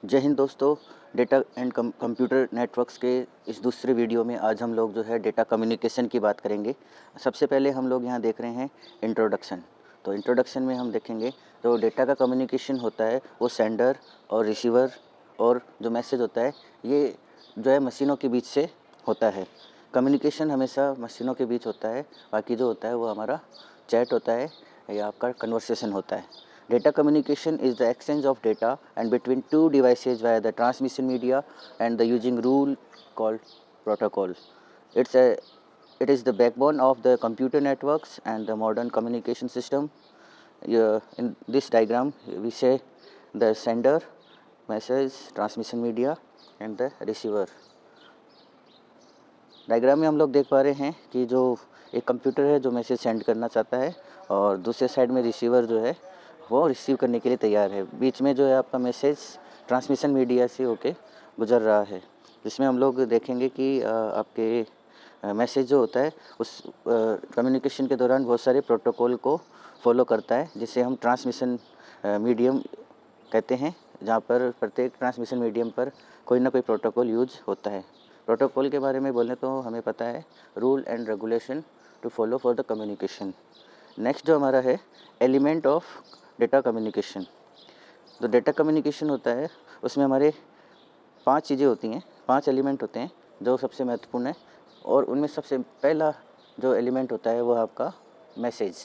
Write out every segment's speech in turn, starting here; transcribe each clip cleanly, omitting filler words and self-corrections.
जय हिंद दोस्तों। Data and computer networks के इस दूसरे वीडियो में आज हम लोग जो है डेटा कम्युनिकेशन की बात करेंगे। सबसे पहले हम लोग यहाँ देख रहे हैं इंट्रोडक्शन। तो इंट्रोडक्शन में हम देखेंगे तो डेटा का कम्युनिकेशन होता है वो सेंडर और रिसीवर और जो मैसेज होता है ये जो है मशीनों के बीच से होता है। कम्युनिकेशन हमेशा मशीनों के बीच होता है, बाकी जो होता है वो हमारा चैट होता है या आपका कन्वर्सेशन होता है। Data communication is the exchange of data and between two devices via the transmission media and the using rule called protocol. It is the backbone of the computer networks and the modern communication system. In this diagram, we say the sender, message, transmission media and the receiver. Diagram में हम लोग देख पा रहे हैं कि जो एक कंप्यूटर है जो मैसेज सेंड करना चाहता है और दूसरे साइड में रिसीवर जो है वो रिसीव करने के लिए तैयार है। बीच में जो है आपका मैसेज ट्रांसमिशन मीडिया से होके गुजर रहा है, जिसमें हम लोग देखेंगे कि आपके मैसेज जो होता है उस कम्युनिकेशन के दौरान बहुत सारे प्रोटोकॉल को फॉलो करता है, जिसे हम ट्रांसमिशन मीडियम कहते हैं, जहाँ पर प्रत्येक ट्रांसमिशन मीडियम पर कोई ना कोई प्रोटोकॉल यूज होता है। प्रोटोकॉल के बारे में बोलें तो हमें पता है rule and regulation to follow for the communication. Next जो हमारा है एलिमेंट ऑफ डेटा कम्युनिकेशन। जो डेटा कम्युनिकेशन होता है उसमें हमारे 5 चीज़ें होती हैं, 5 एलिमेंट होते हैं जो सबसे महत्वपूर्ण है, और उनमें सबसे पहला जो एलिमेंट होता है वो आपका मैसेज।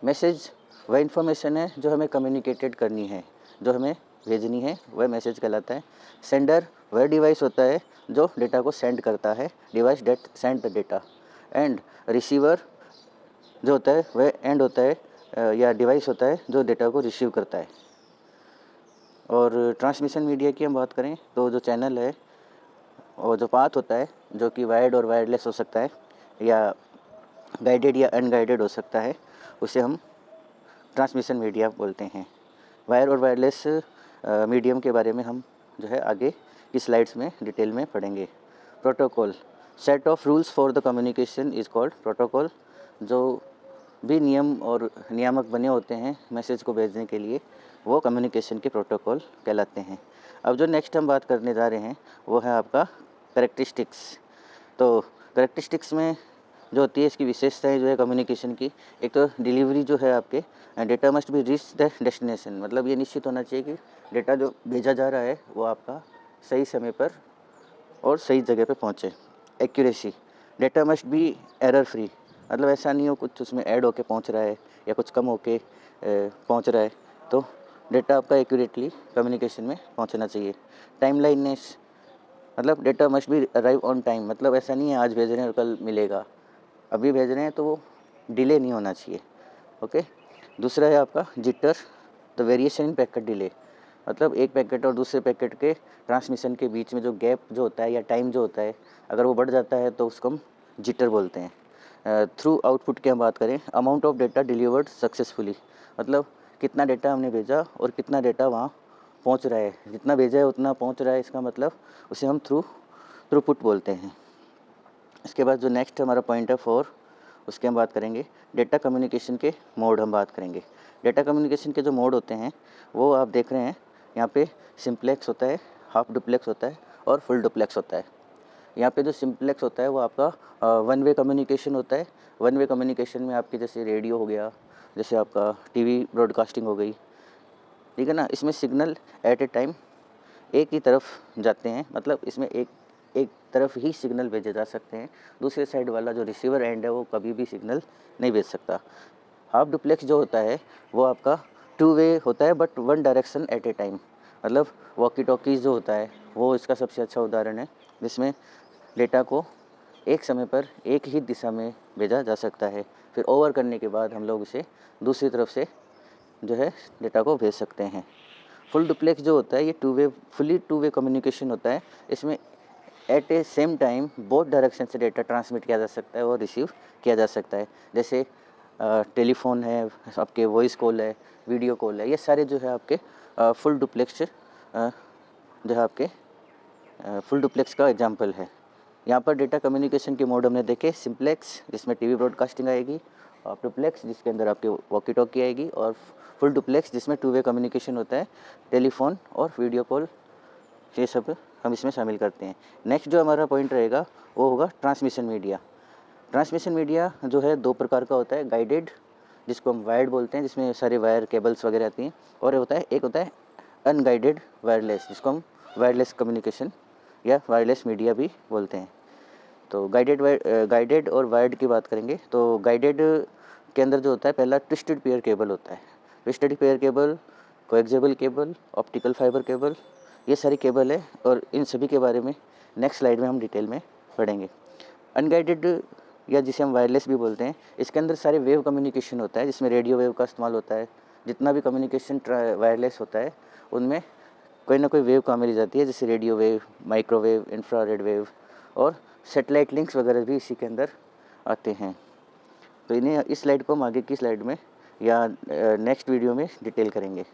मैसेज वह इन्फॉर्मेशन है जो हमें कम्युनिकेटेड करनी है, जो हमें भेजनी है, वह मैसेज कहलाता है। सेंडर वह डिवाइस होता है जो डेटा को सेंड करता है, device that send the data. And receiver जो होता है वह एंड होता है या डिवाइस होता है जो डेटा को रिसीव करता है। और ट्रांसमिशन मीडिया की हम बात करें तो जो चैनल है और जो पाथ होता है जो कि वायर्ड और वायरलेस हो सकता है या गाइडेड या अनगाइडेड हो सकता है, उसे हम ट्रांसमिशन मीडिया बोलते हैं। वायर और वायरलेस मीडियम के बारे में हम जो है आगे की स्लाइड्स में डिटेल में पढ़ेंगे। Protocol set of rules for the communication is called protocol. जो भी नियम और नियामक बने होते हैं मैसेज को भेजने के लिए वो कम्युनिकेशन के प्रोटोकॉल कहलाते हैं। अब जो नेक्स्ट हम बात करने जा रहे हैं वो है आपका करेक्टरिस्टिक्स। तो करेक्टरिस्टिक्स में जो होती है इसकी विशेषताएं जो है कम्युनिकेशन की, एक तो डिलीवरी जो है आपके data must be reach the destination, मतलब ये निश्चित होना चाहिए कि डेटा जो भेजा जा रहा है वो आपका सही समय पर और सही जगह पे पहुँचे। Accuracy data must be error free, मतलब ऐसा नहीं हो कुछ उसमें ऐड होके पहुँच रहा है या कुछ कम होके पहुँच रहा है, तो डेटा आपका एक्यूरेटली कम्युनिकेशन में पहुँचना चाहिए। टाइमलाइननेस मतलब data must be arrive on time, मतलब ऐसा नहीं है आज भेज रहे हैं और कल मिलेगा, अभी भेज रहे हैं तो वो डिले नहीं होना चाहिए। ओके। दूसरा है आपका jitter, the variation in packet delay, मतलब एक पैकेट और दूसरे पैकेट के ट्रांसमिशन के बीच में जो गैप जो होता है या टाइम जो होता है अगर वो बढ़ जाता है तो उसको हम जिटर बोलते हैं। थ्रू आउटपुट की हम बात करें, amount of data delivered successfully, मतलब कितना डेटा हमने भेजा और कितना डेटा वहाँ पहुँच रहा है, जितना भेजा है उतना पहुँच रहा है, इसका मतलब उसे हम थ्रूपुट बोलते हैं। इसके बाद जो नेक्स्ट हमारा पॉइंट है 4, उसके हम बात करेंगे डेटा कम्युनिकेशन के मोड हम बात करेंगे। डेटा कम्युनिकेशन के जो मोड होते हैं वो आप देख रहे हैं यहाँ पे सिंप्लेक्स होता है, हाफ डुप्लेक्स होता है और फुल डुप्लेक्स होता है। यहाँ पे जो सिंप्लेक्स होता है वो आपका वन वे कम्युनिकेशन होता है। वन वे कम्युनिकेशन में आपके जैसे रेडियो हो गया, जैसे आपका टीवी ब्रॉडकास्टिंग हो गई, ठीक है ना, इसमें सिग्नल एट ए टाइम एक ही तरफ जाते हैं, मतलब इसमें एक तरफ ही सिग्नल भेजे जा सकते हैं, दूसरे साइड वाला जो रिसीवर एंड है वो कभी भी सिग्नल नहीं भेज सकता। हाफ डुप्लेक्स जो होता है वो आपका 2 वे होता है but one direction at A time, मतलब वॉकी टॉकीज़ जो होता है वो इसका सबसे अच्छा उदाहरण है, जिसमें डेटा को एक समय पर एक ही दिशा में भेजा जा सकता है, फिर ओवर करने के बाद हम लोग उसे दूसरी तरफ से जो है डेटा को भेज सकते हैं। फुल डुप्लेक्स जो होता है ये फुली टू वे कम्युनिकेशन होता है। इसमें एट ए सेम टाइम बोथ डायरेक्शन से डेटा ट्रांसमिट किया जा सकता है और रिसीव किया जा सकता है। जैसे टेलीफोन है, आपके वॉइस कॉल है, वीडियो कॉल है, ये सारे जो है आपके फुल डुप्लेक्स जो है आपके फुल डुप्लेक्स का एग्जांपल है। यहाँ पर डेटा कम्युनिकेशन के मोड हमने देखे, सिंप्लेक्स जिसमें टीवी ब्रॉडकास्टिंग आएगी, और डुप्लेक्स जिसके अंदर आपके वॉकी टॉकी आएगी, और फुल डुप्लेक्स जिसमें 2 वे कम्युनिकेशन होता है, टेलीफोन और वीडियो कॉल ये सब हम इसमें शामिल करते हैं। नेक्स्ट जो हमारा पॉइंट रहेगा वो होगा ट्रांसमिशन मीडिया। ट्रांसमिशन मीडिया जो है 2 प्रकार का होता है, गाइडेड जिसको हम वायर्ड बोलते हैं, जिसमें सारे वायर केबल्स वगैरह आती हैं, और एक होता है अनगाइडेड वायरलेस, जिसको हम वायरलेस कम्युनिकेशन या वायरलेस मीडिया भी बोलते हैं। तो गाइडेड और वायर्ड की बात करेंगे तो गाइडेड के अंदर जो होता है पहला ट्विस्टेड पेयर केबल होता है। Twisted pair cable, coaxial cable, optical fibre cable, ये सारी केबल है और इन सभी के बारे में नेक्स्ट स्लाइड में हम डिटेल में पढ़ेंगे। अनगाइडेड या जिसे हम वायरलेस भी बोलते हैं, इसके अंदर सारे वेव कम्युनिकेशन होता है, जिसमें रेडियो वेव का इस्तेमाल होता है। जितना भी कम्युनिकेशन वायरलेस होता है उनमें कोई ना कोई वेव काम मिल जाती है, जैसे radio wave, microwave, infrared wave और सैटेलाइट लिंक्स वगैरह भी इसी के अंदर आते हैं। तो इन्हें इस स्लाइड को हम आगे की स्लाइड में या नेक्स्ट वीडियो में डिटेल करेंगे।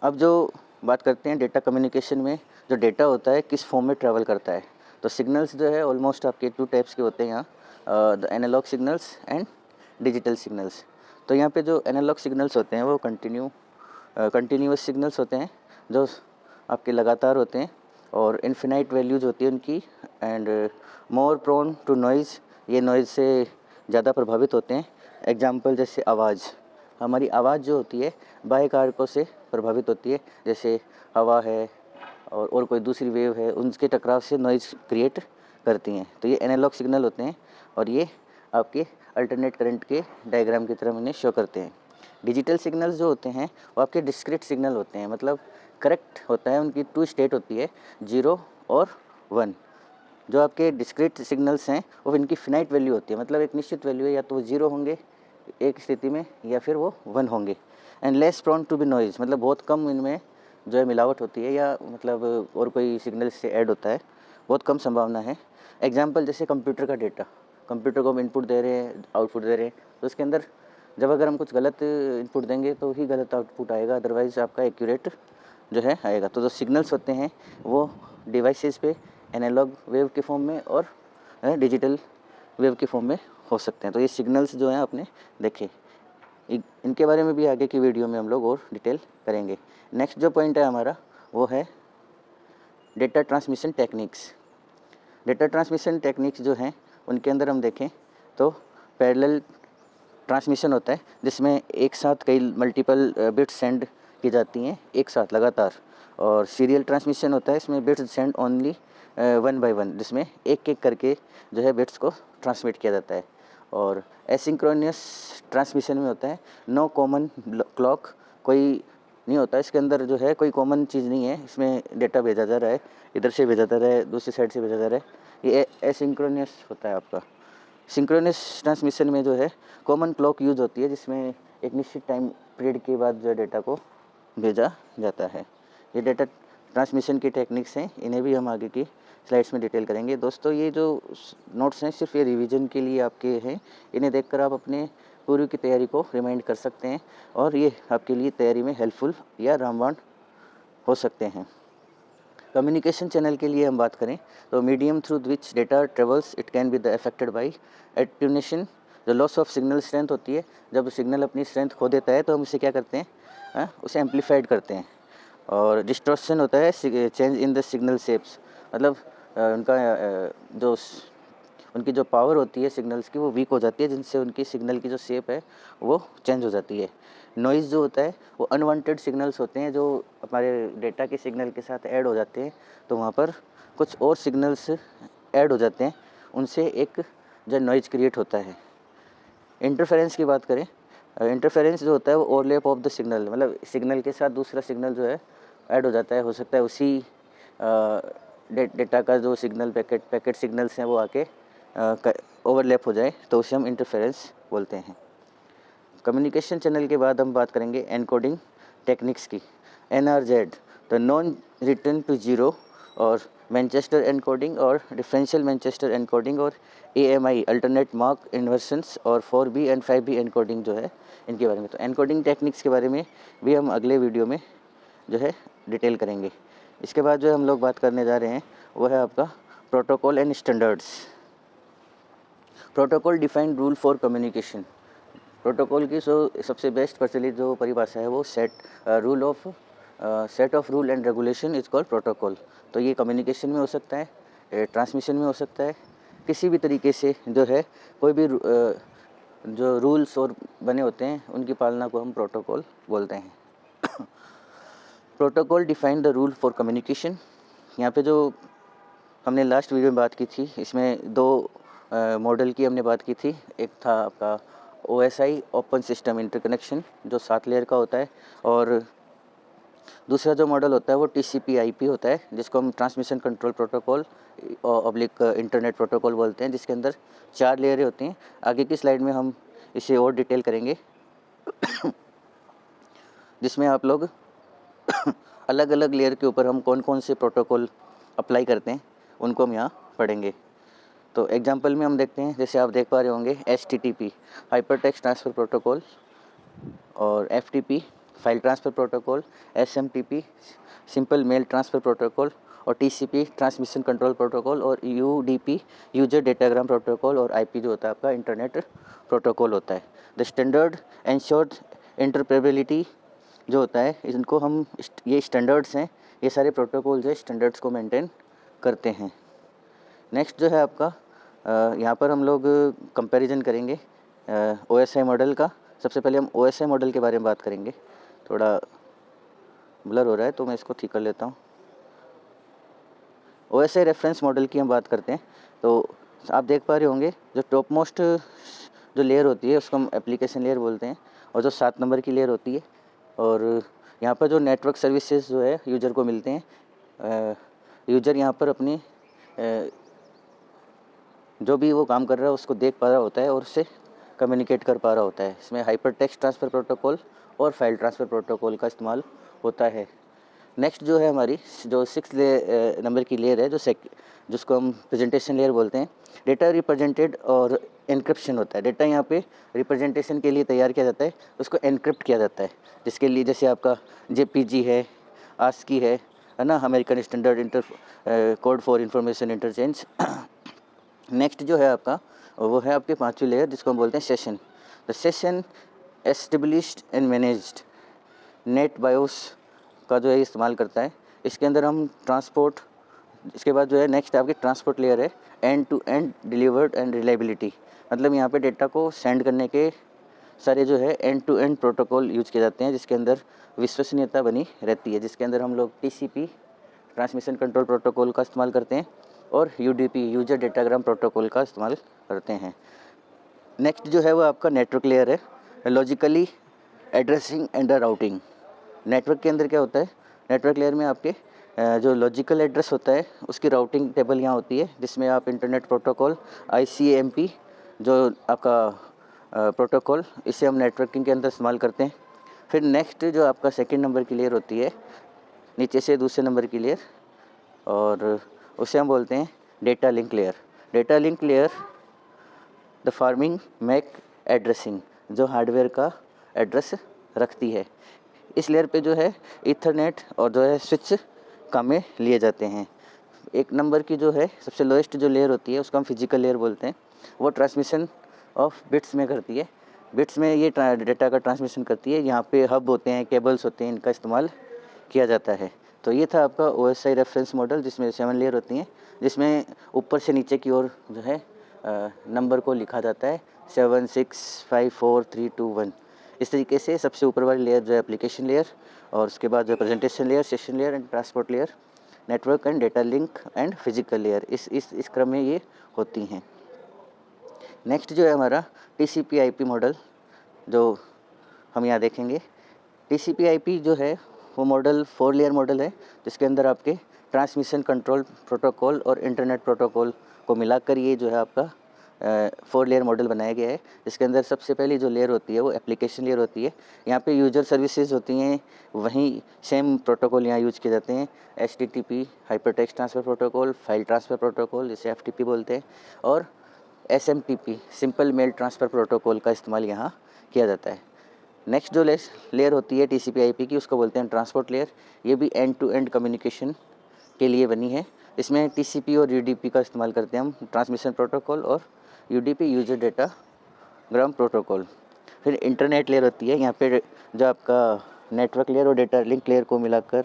अब जो बात करते हैं डेटा कम्युनिकेशन में जो डेटा होता है किस फॉर्म में ट्रैवल करता है। तो सिग्नल्स जो है ऑलमोस्ट आपके 2 टाइप्स के होते हैं यहाँ, the analogue signals and digital signals. तो यहाँ पे जो एनालॉग सिग्नल्स होते हैं वो कंटिन्यूअस सिग्नल्स होते हैं जो आपके लगातार होते हैं और इन्फिनाइट वैल्यूज होती है उनकी, and more prone to noise, ये नॉइज़ से ज़्यादा प्रभावित होते हैं। एग्जांपल जैसे आवाज़, हमारी आवाज़ जो होती है बाह्य कारकों से प्रभावित होती है, जैसे हवा है और कोई दूसरी वेव है, उनके टकराव से नॉइज़ क्रिएट करती हैं। तो ये एनालॉग सिग्नल होते हैं और ये आपके अल्टरनेट करंट के डायग्राम की तरह इन्हें शो करते हैं। डिजिटल सिग्नल्स जो होते हैं वो आपके डिस्क्रीट सिग्नल होते हैं, मतलब करेक्ट होता है, उनकी 2 स्टेट होती है, 0 और 1। जो आपके डिस्क्रीट सिग्नल्स हैं वो इनकी फिनाइट वैल्यू होती है, मतलब एक निश्चित वैल्यू है, या तो वो 0 होंगे एक स्थिति में या फिर वो 1 होंगे। And less prone to be noise, मतलब बहुत कम इनमें जो है मिलावट होती है, या मतलब और कोई सिग्नल से ऐड होता है, बहुत कम संभावना है। एग्जांपल जैसे कंप्यूटर का डेटा, कंप्यूटर को हम इनपुट दे रहे हैं, आउटपुट दे रहे हैं, तो उसके अंदर जब अगर हम कुछ गलत इनपुट देंगे तो ही गलत आउटपुट आएगा, अदरवाइज़ आपका एक्यूरेट जो है आएगा। तो जो सिग्नल्स होते हैं वो डिवाइसेस पे एनालॉग वेव के फॉर्म में और डिजिटल वेव के फॉर्म में हो सकते हैं। तो ये सिग्नल्स जो हैं आपने देखे, इनके बारे में भी आगे की वीडियो में हम लोग और डिटेल करेंगे। नेक्स्ट जो पॉइंट है हमारा वो है data transmission techniques. Data transmission techniques जो हैं उनके अंदर हम देखें तो पैरेलल ट्रांसमिशन होता है, जिसमें एक साथ कई मल्टीपल बिट्स सेंड की जाती हैं एक साथ लगातार, और सीरियल ट्रांसमिशन होता है, इसमें बिट्स सेंड ओनली 1 बाय 1, जिसमें एक एक करके जो है बिट्स को ट्रांसमिट किया जाता है। और एसिंक्रोनियस ट्रांसमिशन में होता है नो कॉमन क्लॉक, कोई नहीं होता इसके अंदर, जो है कोई कॉमन चीज़ नहीं है, इसमें डेटा भेजा जा रहा है, इधर से भेजा जा रहा है, दूसरी साइड से भेजा जा रहा है, ये एसिंक्रोनियस होता है आपका। सिंक्रोनस ट्रांसमिशन में जो है कॉमन क्लॉक यूज़ होती है, जिसमें एक निश्चित टाइम पीरियड के बाद जो डेटा को भेजा जाता है। ये डेटा ट्रांसमिशन की टेक्निक्स हैं, इन्हें भी हम आगे की स्लाइड्स में डिटेल करेंगे। दोस्तों ये जो नोट्स हैं सिर्फ ये रिवीजन के लिए आपके हैं, इन्हें देखकर आप अपने पूर्व की तैयारी को रिमाइंड कर सकते हैं और ये आपके लिए तैयारी में हेल्पफुल या रामबाण हो सकते हैं। कम्युनिकेशन चैनल के लिए हम बात करें तो medium through which data travels it can be the affected by attenuation, जो लॉस ऑफ सिग्नल स्ट्रेंथ होती है, जब सिग्नल अपनी स्ट्रेंथ खो देता है तो हम उसे क्या करते हैं, उसे एम्पलीफाइड करते हैं। और डिस्टॉर्शन होता है change in the signal shapes, मतलब उनकी जो पावर होती है सिग्नल्स की वो वीक हो जाती है, जिनसे उनकी सिग्नल की जो शेप है वो चेंज हो जाती है। नॉइज़ जो होता है वो अनवांटेड सिग्नल्स होते हैं जो हमारे डेटा के सिग्नल के साथ ऐड हो जाते हैं, तो वहाँ पर कुछ और सिग्नल्स ऐड हो जाते हैं, उनसे एक जो नॉइज़ क्रिएट होता है। इंटरफेरेंस की बात करें, इंटरफेरेंस जो होता है वो ओवरलैप ऑफ द सिग्नल, मतलब सिग्नल के साथ दूसरा सिग्नल जो है ऐड हो जाता है, हो सकता है उसी डेटा का जो सिग्नल पैकेट सिग्नल्स हैं वो आके ओवरलैप हो जाए, तो उसे हम इंटरफेरेंस बोलते हैं। कम्युनिकेशन चैनल के बाद हम बात करेंगे एनकोडिंग टेक्निक्स की। NRZ the non return to zero, और मैनचेस्टर एनकोडिंग और डिफरेंशियल मैनचेस्टर एनकोडिंग, और AMI अल्टरनेट मार्क इन्वर्सन्स, और 4B एंड 5B एनकोडिंग जो है इनके बारे में। तो एनकोडिंग टेक्निक्स के बारे में भी हम अगले वीडियो में जो है डिटेल करेंगे। इसके बाद जो हम लोग बात करने जा रहे हैं वो है आपका protocol and standards. Protocol defined rule for communication. Protocol की सबसे बेस्ट प्रचलित जो परिभाषा है वो set rule of set of rule and regulation is called protocol. तो ये कम्युनिकेशन में हो सकता है, ट्रांसमिशन में हो सकता है, किसी भी तरीके से जो है कोई भी जो रूल्स और बने होते हैं उनकी पालना को हम प्रोटोकॉल बोलते हैं। Protocol define the rule for communication. यहाँ पे जो हमने लास्ट वीडियो में बात की थी, इसमें दो मॉडल की हमने बात की थी। एक था आपका OSI ओपन सिस्टम इंटरकनेक्शन जो 7 लेयर का होता है, और दूसरा जो मॉडल होता है वो TCP/IP होता है, जिसको हम transmission control protocol oblique internet protocol बोलते हैं, जिसके अंदर 4 लेयरें होती हैं। आगे की स्लाइड में हम इसे और डिटेल करेंगे जिसमें आप लोग अलग अलग लेयर के ऊपर हम कौन कौन से प्रोटोकॉल अप्लाई करते हैं उनको हम यहाँ पढ़ेंगे। तो एग्जांपल में हम देखते हैं, जैसे आप देख पा रहे होंगे HTTP hypertext transfer protocol, और FTP file transfer protocol, SMTP simple mail transfer protocol, और TCP ट्रांसमिशन कंट्रोल प्रोटोकॉल, और UDP यूजर डेटाग्राम प्रोटोकॉल, और IP जो होता है आपका इंटरनेट प्रोटोकॉल होता है। द स्टैंडर्ड एंश्योर्ड इंटरऑपरेबिलिटी जो होता है, इनको हम ये स्टैंडर्ड्स हैं, ये सारे प्रोटोकॉल जो है स्टैंडर्ड्स को मेंटेन करते हैं। नेक्स्ट जो है आपका यहाँ पर हम लोग कंपैरिजन करेंगे OSI मॉडल का। सबसे पहले हम OSI मॉडल के बारे में बात करेंगे। थोड़ा ब्लर हो रहा है तो मैं इसको ठीक कर लेता हूँ। OSI रेफरेंस मॉडल की हम बात करते हैं, तो आप देख पा रहे होंगे जो टॉप मोस्ट जो लेयर होती है उसको हम एप्लीकेशन लेयर बोलते हैं, और जो 7 नंबर की लेयर होती है, और यहाँ पर जो नेटवर्क सर्विसेज जो है यूज़र को मिलते हैं। यूज़र यहाँ पर अपनी जो भी वो काम कर रहा है उसको देख पा रहा होता है और उससे कम्युनिकेट कर पा रहा होता है। इसमें हाइपर टेक्स्ट ट्रांसफ़र प्रोटोकॉल और फाइल ट्रांसफ़र प्रोटोकॉल का इस्तेमाल होता है। नेक्स्ट जो है हमारी जो 6 नंबर की लेयर है, जिसको हम प्रेजेंटेशन लेयर बोलते हैं। डेटा रिप्रेजेंटेड और एन्क्रिप्शन होता है। डेटा यहाँ पे रिप्रेजेंटेशन के लिए तैयार किया जाता है, उसको एन्क्रिप्ट किया जाता है, जिसके लिए जैसे आपका JPG है, ASCII है ना, American standard code for information interchange. Next जो है आपका वो है आपके 5वीं लेयर, जिसको हम बोलते हैं session. The session established and managed net BIOS का जो है इस्तेमाल करता है। इसके अंदर हम ट्रांसपोर्ट, इसके बाद जो है नेक्स्ट आपकी ट्रांसपोर्ट लेयर है, end to end delivered and reliability. मतलब यहाँ पे डेटा को सेंड करने के सारे जो है end to end protocol use किए जाते हैं, जिसके अंदर विश्वसनीयता बनी रहती है, जिसके अंदर हम लोग TCP ट्रांसमिशन कंट्रोल प्रोटोकॉल का इस्तेमाल करते हैं, और UDP यूजर डेटाग्राम प्रोटोकॉल का इस्तेमाल करते हैं। नेक्स्ट जो है वो आपका नेटवर्क लेयर है, logically addressing and routing. Network के अंदर क्या होता है, नेटवर्क लेयर में आपके जो लॉजिकल एड्रेस होता है उसकी राउटिंग टेबल यहाँ होती है, जिसमें आप इंटरनेट प्रोटोकॉल ICMP जो आपका प्रोटोकॉल, इसे हम नेटवर्किंग के अंदर इस्तेमाल करते हैं। फिर नेक्स्ट जो आपका सेकंड नंबर की लेयर होती है, नीचे से दूसरे नंबर की लेयर, और उसे हम बोलते हैं data link layer. Data link layer the framing MAC addressing, जो हार्डवेयर का एड्रेस रखती है। इस लेयर पे जो है ईथरनेट और जो है स्विच काम में लिए जाते हैं। एक नंबर की जो है सबसे लोएस्ट जो लेयर होती है उसको हम फिजिकल लेयर बोलते हैं। वो ट्रांसमिशन ऑफ बिट्स में करती है, बिट्स में ये डेटा का ट्रांसमिशन करती है। यहाँ पे हब होते हैं, केबल्स होते हैं, इनका इस्तेमाल किया जाता है। तो ये था आपका OSI रेफरेंस मॉडल, जिसमें 7 लेयर होती हैं, जिसमें ऊपर से नीचे की ओर जो है नंबर को लिखा जाता है 7 6 5 4 3 2 1। इस तरीके से सबसे ऊपर वाली लेयर जो है एप्लीकेशन लेयर, और उसके बाद जो presentation layer, session layer and transport layer, network and data link and physical layer, इस क्रम में ये होती हैं। नेक्स्ट जो है हमारा TCP/IP मॉडल, जो हम यहाँ देखेंगे। TCP/IP जो है वो मॉडल 4 लेयर मॉडल है, जिसके अंदर आपके ट्रांसमिशन कंट्रोल प्रोटोकॉल और इंटरनेट प्रोटोकॉल को मिलाकर ये जो है आपका 4 लेयर मॉडल बनाया गया है। इसके अंदर सबसे पहली जो लेयर होती है वो एप्लीकेशन लेयर होती है। यहाँ पे यूजर सर्विसेज होती हैं, वहीं सेम प्रोटोकॉल यहाँ यूज किए जाते हैं। HTTP hypertext transfer protocol, file transfer protocol जिसे FTP बोलते हैं, और SMTP simple mail transfer protocol का इस्तेमाल यहाँ किया जाता है। नेक्स्ट जो लेयर होती है TCP/IP की, उसको बोलते हैं ट्रांसपोर्ट लेयर। ये भी एंड टू एंड कम्युनिकेशन के लिए बनी है। इसमें TCP और UDP का इस्तेमाल करते हैं हम, ट्रांसमिशन प्रोटोकॉल, और UDP यूजर डेटाग्राम प्रोटोकॉल। फिर इंटरनेट लेयर होती है, यहाँ पे जो आपका नेटवर्क लेयर और डेटा लिंक लेयर को मिलाकर,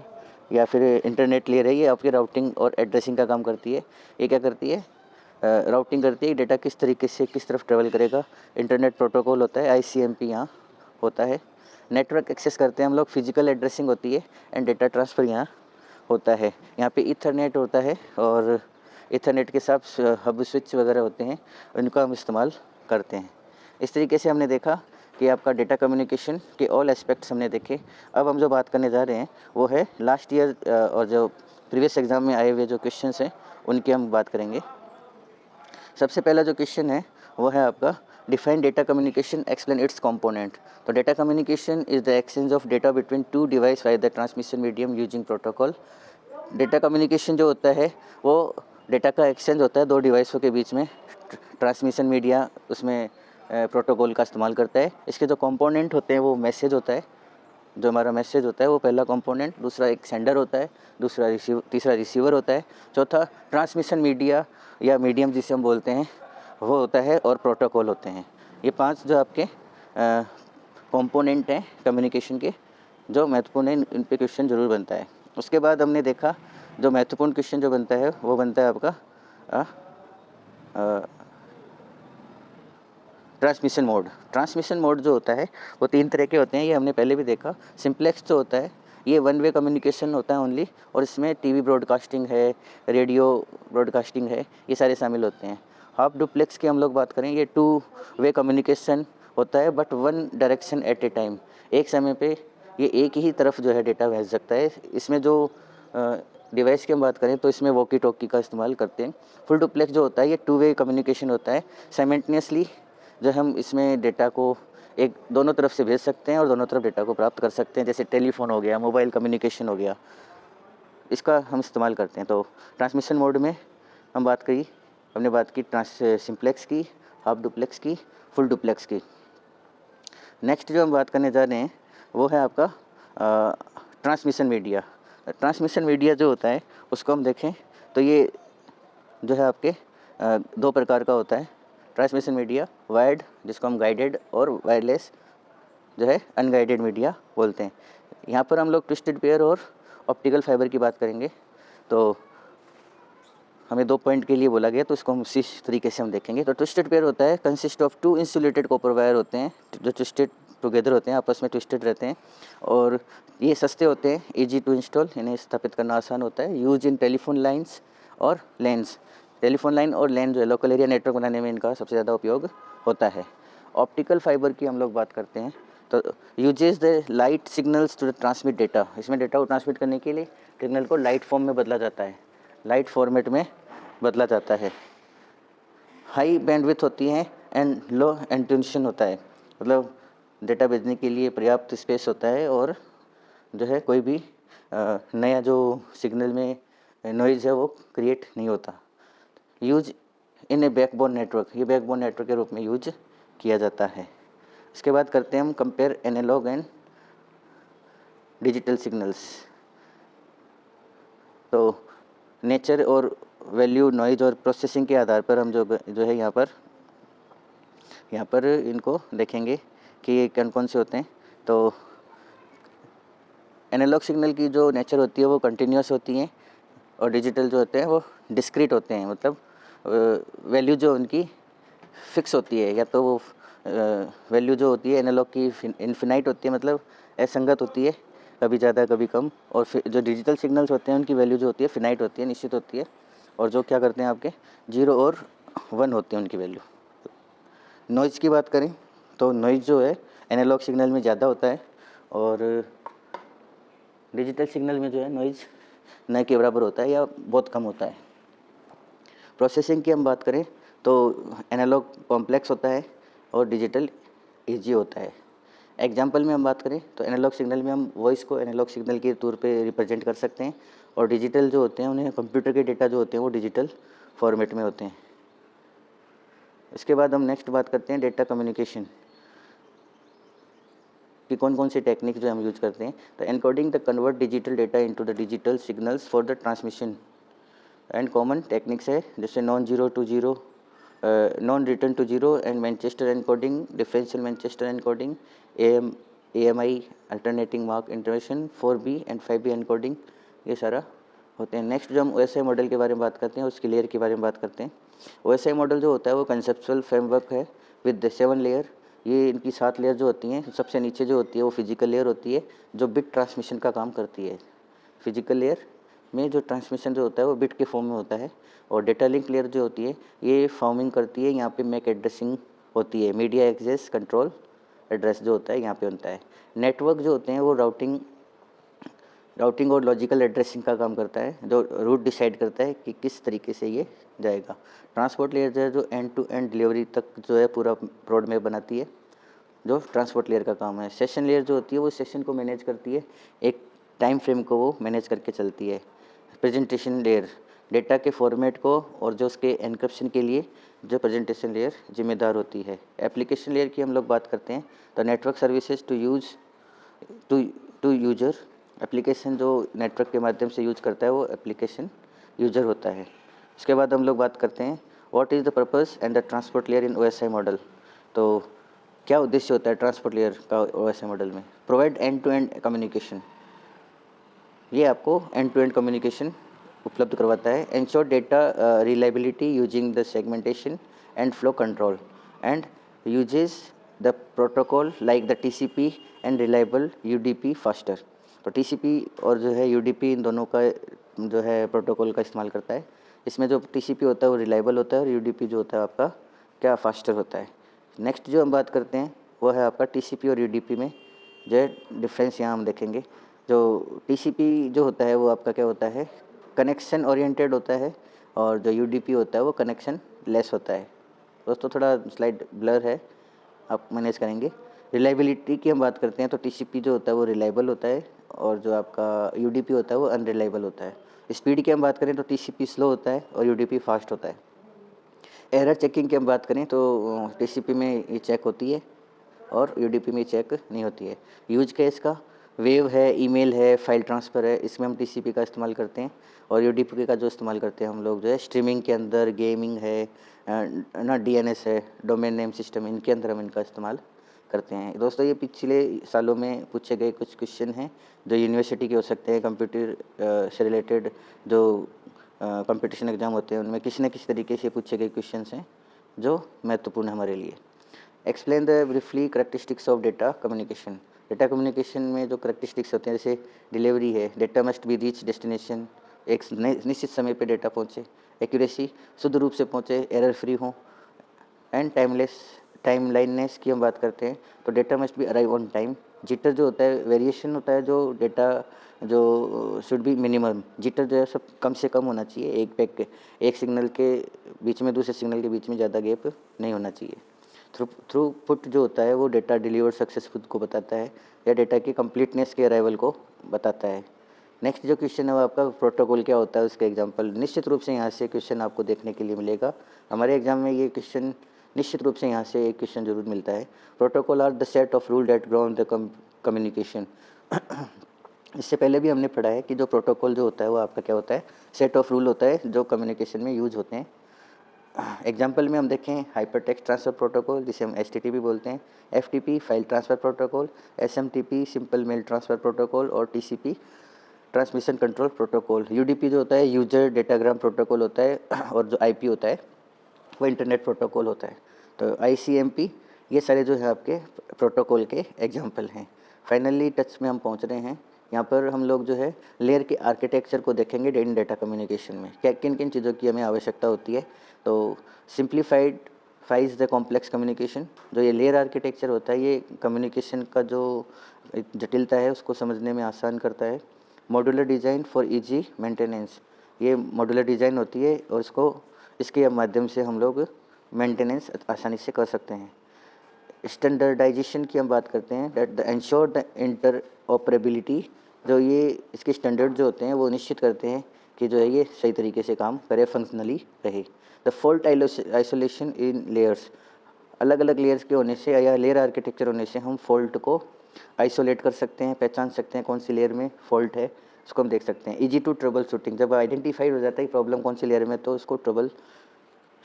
या फिर इंटरनेट लेयर है, ये आपकी राउटिंग और एड्रेसिंग का काम करती है। ये क्या करती है, राउटिंग करती है, डेटा किस तरीके से किस तरफ ट्रेवल करेगा। इंटरनेट प्रोटोकॉल होता है, आईसीएमपी यहाँ होता है। नेटवर्क एक्सेस करते हैं हम लोग, फिजिकल एड्रेसिंग होती है, एंड डेटा ट्रांसफ़र यहाँ होता है। यहाँ पे ईथरनेट होता है, और ईथरनेट के साथ हब स्विच वगैरह होते हैं, उनका हम इस्तेमाल करते हैं। इस तरीके से हमने देखा कि आपका डेटा कम्युनिकेशन के ऑल एस्पेक्ट्स हमने देखे। अब हम जो बात करने जा रहे हैं वो है लास्ट ईयर और जो प्रीवियस एग्ज़ाम में आए हुए जो क्वेश्चंस हैं उनकी हम बात करेंगे। सबसे पहला जो क्वेश्चन है वो है आपका define data communication, explain its component. तो data communication is the exchange of data between two devices by the transmission medium using protocol. Data communication जो होता है वो डेटा का एक्सचेंज होता है दो डिवाइसों के बीच में, ट्रांसमिशन मीडिया उसमें प्रोटोकॉल का इस्तेमाल करता है। इसके जो कंपोनेंट होते हैं वो मैसेज होता है, जो हमारा मैसेज होता है वो पहला कंपोनेंट, दूसरा एक सेंडर होता है, तीसरा रिसीवर होता है, चौथा ट्रांसमिशन मीडिया या मीडियम जिसे हम बोलते हैं वो होता है, और प्रोटोकॉल होते हैं। ये 5 जो आपके कंपोनेंट हैं कम्युनिकेशन के, जो महत्वपूर्ण है, इन पे क्वेश्चन ज़रूर बनता है। उसके बाद हमने देखा जो महत्वपूर्ण क्वेश्चन जो बनता है वो बनता है आपका ट्रांसमिशन मोड। ट्रांसमिशन मोड जो होता है वो 3 तरह के होते हैं, ये हमने पहले भी देखा। सिंप्लेक्स जो होता है ये वन वे कम्युनिकेशन होता है ओनली, और इसमें टीवी ब्रॉडकास्टिंग है, रेडियो ब्रॉडकास्टिंग है, ये सारे शामिल होते हैं। हाफ डुप्लेक्स की हम लोग बात करें, ये 2 वे कम्युनिकेशन होता है, but one direction at A time. एक समय पे ये एक ही तरफ जो है डेटा भेज सकता है। इसमें जो डिवाइस की हम बात करें तो इसमें वॉकी टॉकी का इस्तेमाल करते हैं। फुल डुप्लेक्स जो होता है ये 2 वे कम्युनिकेशन होता है, साइमल्टेनियसली जो हम इसमें डेटा को एक दोनों तरफ से भेज सकते हैं और दोनों तरफ डेटा को प्राप्त कर सकते हैं, जैसे टेलीफोन हो गया, मोबाइल कम्युनिकेशन हो गया, इसका हम इस्तेमाल करते हैं। तो ट्रांसमिशन मोड में हम बात करी, हमने बात की सिंप्लेक्स की, हाफ डुप्लेक्स की, फुल डुप्लेक्स की। नेक्स्ट जो हम बात करने जा रहे हैं वो है आपका ट्रांसमिशन मीडिया। ट्रांसमिशन मीडिया जो होता है उसको हम देखें तो ये जो है आपके 2 प्रकार का होता है। ट्रांसमिशन मीडिया वायर्ड, जिसको हम गाइडेड, और वायरलेस जो है अनगाइडेड मीडिया बोलते हैं। यहाँ पर हम लोग ट्विस्टेड पेयर और ऑप्टिकल फाइबर की बात करेंगे। तो हमें 2 पॉइंट के लिए बोला गया, तो इसको हम उसी तरीके से हम देखेंगे। तो ट्विस्टेड पेयर होता है consist of 2 insulated copper wire होते हैं, जो ट्विस्टेड टुगेदर होते हैं, आपस में ट्विस्टेड रहते हैं, और ये सस्ते होते हैं, ईजी टू इंस्टॉल, इन्हें स्थापित करना आसान होता है। यूज इन टेलीफोन लाइन्स और लेंस, टेलीफोन लाइन और लैन जो है लोकल एरिया नेटवर्क बनाने में इनका सबसे ज़्यादा उपयोग होता है। ऑप्टिकल फाइबर की हम लोग बात करते हैं, तो uses the light signals to transmit data. इसमें डेटा को ट्रांसमिट करने के लिए सिग्नल को लाइट फॉर्म में बदला जाता है, लाइट फॉर्मेट में बदला जाता है। हाई बैंडविड्थ होती है एंड लो एंटेंशन होता है, मतलब डेटा भेजने के लिए पर्याप्त स्पेस होता है, और जो है कोई भी नया जो सिग्नल में नॉइज़ है वो क्रिएट नहीं होता। Use in A backbone network, ये बैकबोन नेटवर्क के रूप में यूज किया जाता है। इसके बाद करते हैं हम compare analogue and digital signals. तो नेचर और वैल्यू, नॉइज और प्रोसेसिंग के आधार पर हम जो है यहाँ पर इनको देखेंगे कि ये कौन कौन से होते हैं। तो एनालॉग सिग्नल की जो नेचर होती है वो कंटिन्यूस होती हैं, और डिजिटल जो होते हैं वो डिस्क्रीट होते हैं, मतलब वैल्यू जो उनकी फिक्स होती है, या तो वो वैल्यू जो होती है एनालॉग की इन्फिनाइट होती है, मतलब असंगत होती है, कभी ज़्यादा कभी कम। और फिर जो डिजिटल सिग्नल्स होते हैं उनकी वैल्यू जो होती है फिनाइट होती है, निश्चित होती है, और जो क्या करते हैं आपके 0 और 1 होते हैं उनकी वैल्यू। नॉइज़ की बात करें तो नॉइज़ जो है एनालॉग सिग्नल में ज़्यादा होता है, और डिजिटल सिग्नल में जो है नॉइज़ न के बराबर होता है या बहुत कम होता है। प्रोसेसिंग की हम बात करें तो एनालॉग कॉम्प्लेक्स होता है और डिजिटल ईजी होता है। एग्जांपल में हम बात करें तो एनालॉग सिग्नल में हम वॉइस को एनालॉग सिग्नल के तौर पे रिप्रेजेंट कर सकते हैं, और डिजिटल जो होते हैं उन्हें कंप्यूटर के डेटा जो होते हैं वो डिजिटल फॉर्मेट में होते हैं। इसके बाद हम नेक्स्ट बात करते हैं डेटा कम्युनिकेशन कि कौन कौन सी टेक्निक जो हम यूज करते हैं। तो encoding the convert digital data into the digital signals for the transmission, and common techniques है जैसे non zero to zero, non return to zero, and Manchester encoding, differential Manchester encoding, AM AMI alternating mark intervention 4B and 5B encoding, ये सारा होते हैं। Next जो हम OSI model के बारे में बात करते हैं, उसकी लेयर के बारे में बात करते हैं। OSI मॉडल जो होता है वो कंसेप्चुअल फ्रेमवर्क है विद 7 लेयर। ये इनकी 7 लेयर जो होती हैं, सबसे नीचे जो होती है वो फिजिकल लेयर होती है जो बिट ट्रांसमिशन का काम करती है। फिजिकल लेयर में जो ट्रांसमिशन जो होता है वो बिट के फॉर्म में होता है। और डेटा लिंक लेयर जो होती है ये फॉर्मिंग करती है, यहाँ पे मैक एड्रेसिंग होती है, मीडिया एक्सेस कंट्रोल एड्रेस जो होता है यहाँ पे बनता है। नेटवर्क जो होते हैं वो राउटिंग और लॉजिकल एड्रेसिंग का काम करता है, जो रूट डिसाइड करता है कि किस तरीके से ये जाएगा। ट्रांसपोर्ट लेयर जो है जो एंड टू एंड डिलीवरी तक जो है पूरा रोड मैप बनाती है, जो ट्रांसपोर्ट लेयर का काम है। सेशन लेयर जो होती है वो सेशन को मैनेज करती है, एक टाइम फ्रेम को वो मैनेज करके चलती है। प्रेजेंटेशन लेयर डेटा के फॉर्मेट को और जो उसके एनक्रिप्शन के लिए जो प्रेजेंटेशन लेयर जिम्मेदार होती है। एप्लीकेशन लेयर की हम लोग बात करते हैं तो network services to user, application जो नेटवर्क के माध्यम से यूज करता है वो एप्लीकेशन यूजर होता है। इसके बाद हम लोग बात करते हैं what is the purpose and the transport layer in OSI model. तो क्या उद्देश्य होता है ट्रांसपोर्ट लेयर का OSI मॉडल में? Provide end to end communication, ये आपको एंड टू एंड कम्युनिकेशन उपलब्ध करवाता है। Ensure data reliability using the segmentation and flow control and uses the protocol like the TCP and reliable UDP faster. तो TCP और जो है UDP इन दोनों का जो है प्रोटोकॉल का इस्तेमाल करता है। इसमें जो TCP होता है वो रिलायबल होता है और UDP जो होता है आपका क्या फास्टर होता है। नेक्स्ट जो हम बात करते हैं वो है आपका TCP और UDP में जो है डिफरेंस, यहाँ हम देखेंगे। जो TCP जो होता है वो आपका क्या होता है, कनेक्शन ओरिएंटेड होता है, और जो UDP होता है वो कनेक्शन लेस होता है। दोस्तों थोड़ा स्लाइड ब्लर है, आप मैनेज करेंगे। रिलायबिलिटी की हम बात करते हैं तो TCP जो होता है वो रिलायबल होता है और जो आपका UDP होता है वो अनरिलायबल होता है। स्पीड की हम बात करें तो TCP स्लो होता है और UDP फास्ट होता है। एरर चेकिंग की हम बात करें तो TCP में ये चेक होती है और UDP में चेक नहीं होती है। यूज केस का वेव है, ईमेल है, फाइल ट्रांसफ़र है, इसमें हम TCP का इस्तेमाल करते हैं। और UDP का जो इस्तेमाल करते हैं हम लोग जो है स्ट्रीमिंग के अंदर, गेमिंग है ना, DNS है, डोमेन नेम सिस्टम, इनके अंदर हम इनका इस्तेमाल करते हैं। दोस्तों ये पिछले सालों में पूछे गए कुछ क्वेश्चन हैं जो यूनिवर्सिटी के हो सकते हैं, कंप्यूटर से रिलेटेड जो कंपटीशन एग्ज़ाम होते हैं उनमें किसी न किसी तरीके से पूछे गए क्वेश्चंस हैं जो महत्वपूर्ण है हमारे लिए। Explain the briefly characteristics of data communication. Data communication में जो करेक्टरिस्टिक्स होते हैं जैसे डिलीवरी है, data must be reach destination, एक निश्चित समय पे डेटा पहुँचे, एक्यूरेसी शुद्ध रूप से पहुँचे, एरर फ्री हो, एंड टाइमलाइननेस की हम बात करते हैं तो data must be arrive on time. Jitter जो होता है वेरिएशन होता है, जो डेटा जो शुड बी मिनिमम, जिटर जो है सब कम से कम होना चाहिए, एक सिग्नल के बीच में दूसरे सिग्नल के बीच में ज़्यादा गैप नहीं होना चाहिए। थ्रूपुट जो होता है वो डेटा डिलीवर सक्सेसफुल को बताता है या डेटा की कंप्लीटनेस के अराइवल को बताता है। नेक्स्ट जो क्वेश्चन है वो आपका प्रोटोकॉल क्या होता है उसका एग्जांपल निश्चित रूप से यहाँ से क्वेश्चन आपको देखने के लिए मिलेगा। हमारे एग्जाम में ये क्वेश्चन निश्चित रूप से यहाँ से एक क्वेश्चन जरूर मिलता है। Protocol are the set of rule that ground the communication. इससे पहले भी हमने पढ़ा है कि जो प्रोटोकॉल जो होता है वो आपका क्या होता है, सेट ऑफ रूल होता है जो कम्युनिकेशन में यूज होते हैं। एग्जाम्पल में हम देखें हाइपर टेक्स्ट ट्रांसफ़र प्रोटोकॉल जिसे हम HTTP बोलते हैं, FTP file transfer protocol, SMTP simple mail transfer protocol और TCP transmission control protocol. UDP जो होता है यूजर डेटाग्राम प्रोटोकॉल होता है और जो IP होता है वो इंटरनेट प्रोटोकॉल होता है। तो ICMP ये सारे जो है आपके प्रोटोकॉल के एग्जाम्पल हैं। फाइनली टच में हम पहुंच रहे हैं, यहाँ पर हम लोग जो है लेयर के आर्किटेक्चर को देखेंगे इन डेटा कम्युनिकेशन में क्या किन किन चीज़ों की हमें आवश्यकता होती है। तो simplified Faez the complex communication, जो ये लेयर आर्किटेक्चर होता है ये कम्युनिकेशन का जो जटिलता है उसको समझने में आसान करता है। Modular design for easy maintenance, ये मॉड्यूलर डिज़ाइन होती है और इसके माध्यम से हम लोग मेंटेनेंस आसानी से कर सकते हैं। स्टैंडर्डाइजेशन की हम बात करते हैं that the ensure the interoperability, जो ये इसके स्टैंडर्ड जो होते हैं वो निश्चित करते हैं कि जो है ये सही तरीके से काम करे, फंक्शनली रहे। The fault isolation in layers, अलग अलग लेयर्स के होने से या लेयर आर्किटेक्चर होने से हम फॉल्ट को आइसोलेट कर सकते हैं, पहचान सकते हैं कौन सी लेयर में फॉल्ट है, उसको हम देख सकते हैं। ईजी टू ट्रबल शूटिंग, जब आइडेंटिफाइड हो जाता है प्रॉब्लम कौन सी लेयर में तो उसको ट्रबल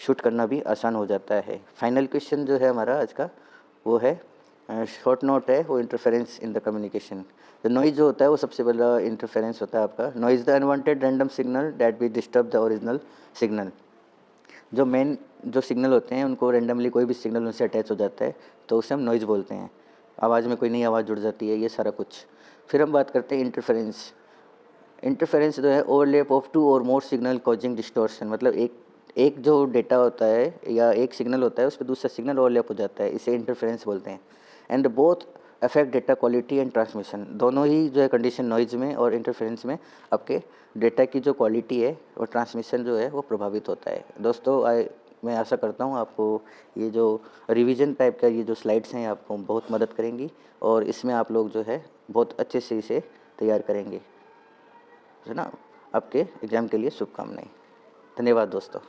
शूट करना भी आसान हो जाता है। फाइनल क्वेश्चन जो है हमारा आज का वो है शॉर्ट नोट है वो इंटरफेरेंस इन द कम्युनिकेशन। तो नॉइज़ जो होता है वो सबसे पहला इंटरफेरेंस होता है आपका। Noise the unwanted random signal that भी डिस्टर्ब द ओरिजिनल सिग्नल। जो मेन जो सिग्नल होते हैं उनको रैंडमली कोई भी सिग्नल उनसे अटैच हो जाता है तो उसे हम नॉइज़ बोलते हैं। आवाज़ में कोई नई आवाज़ जुड़ जाती है, ये सारा कुछ। फिर हम बात करते हैं इंटरफेरेंस। इंटरफेरेंस जो है ओवरलैप ऑफ टू और मोर सिग्नल कॉजिंग डिस्टॉर्शन, मतलब एक एक जो डेटा होता है या एक सिग्नल होता है उस पे दूसरा सिग्नल ओवरलैप हो जाता है, इसे इंटरफेरेंस बोलते हैं। And both affect data quality and transmission. दोनों ही जो है कंडीशन नॉइज़ में और इंटरफेरेंस में आपके डेटा की जो क्वालिटी है और ट्रांसमिशन जो है वो प्रभावित होता है। दोस्तों मैं आशा करता हूँ आपको ये जो रिवीजन टाइप का ये जो स्लाइड्स हैं आपको बहुत मदद करेंगी और इसमें आप लोग जो है बहुत अच्छे से इसे तैयार करेंगे, है ना। आपके एग्ज़ाम के लिए शुभकामनाएँ। धन्यवाद दोस्तों।